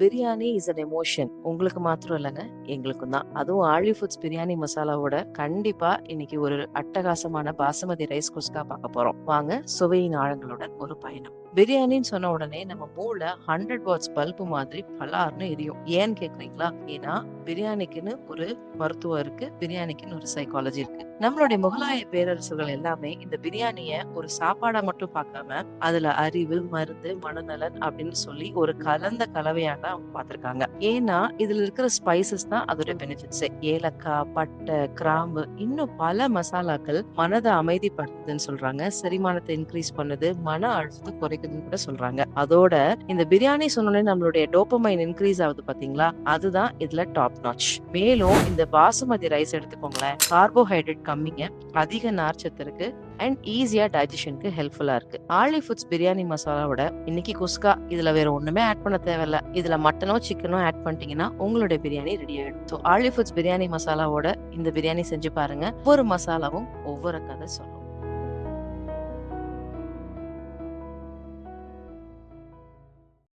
Biryani is an emotion. உங்களுக்கு மாத்திரம் இல்லங்க, எங்களுக்கும் தான். அதுவும் ஆலிவ் ஃபுட்ஸ் பிரியாணி மசாலாவோட கண்டிப்பா இன்னைக்கு ஒரு அட்டகாசமான பாசுமதி ரைஸ் குஸ்கா பார்க்க போறோம். வாங்க சுவையின் ஆழங்களுடன் ஒரு பயணம். பிரியாணின்னு சொன்ன உடனே நம்ம மூளை 100 வாட்ஸ் பல்பு மாதிரி பலார்னு எரியும். ஏன்னு கேக்குறீங்களா? ஏன்னா பிரியாணிக்குன்னு ஒரு மருத்துவம் இருக்கு, பிரியாணிக்குன்னு ஒரு சைக்காலஜி இருக்கு. நம்மளுடைய முகலாய பேரரசுகள் எல்லாமே இந்த பிரியாணிய ஒரு சாப்பாடா மட்டும் பார்க்காம அதுல அறிவு, மருந்து, மனநலன் அப்படின்னு சொல்லி ஒரு கலந்த கலவையா தான் அவங்க பார்த்திருக்காங்க. ஏன்னா இதுல இருக்கிற ஸ்பைசஸ் தான் அதோட பெனிஃபிட்ஸே. ஏலக்காய், பட்டை, கிராம்பு, இன்னும் பல மசாலாக்கள் மனதை அமைதிப்படுத்துதுன்னு சொல்றாங்க, செரிமானத்தை இன்க்ரீஸ் பண்ணுது, மன அழுத்தத்தை குறைக்குதுன்னு கூட சொல்றாங்க. அதோட இந்த பிரியாணி சொன்னோடனே நம்மளுடைய டோபமைன் இன்க்ரீஸ் ஆகுது பாத்தீங்களா, அதுதான் இதுல டாப் நாச். மேலும் இந்த பாசுமதி ரைஸ் எடுத்துக்கோங்களேன், கார்போஹைட்ரேட் கம்மிங்க, அதிக நார்ச்சத்து இருக்கு அண்ட் ஈஸியா டைஜஷனுக்கு ஹெல்ப்ஃபுல்லா இருக்கு. ஆலிவ் ஃபுட்ஸ் பிரியாணி மசாலாவோட இன்னைக்கு குஸ்கா, இதுல வேற ஒண்ணுமே ஆட் பண்ண தேவையில்ல. இதுல மட்டனோ சிக்கனோ ஆட் பண்ணிட்டீங்கன்னா உங்களுடைய பிரியாணி ரெடி ஆயிடும். ஸோ ஆலிவ் ஃபுட்ஸ் பிரியாணி மசாலாவோட இந்த பிரியாணி செஞ்சு பாருங்க. ஒவ்வொரு மசாலாவும் ஒவ்வொரு கதை சொல்லும்.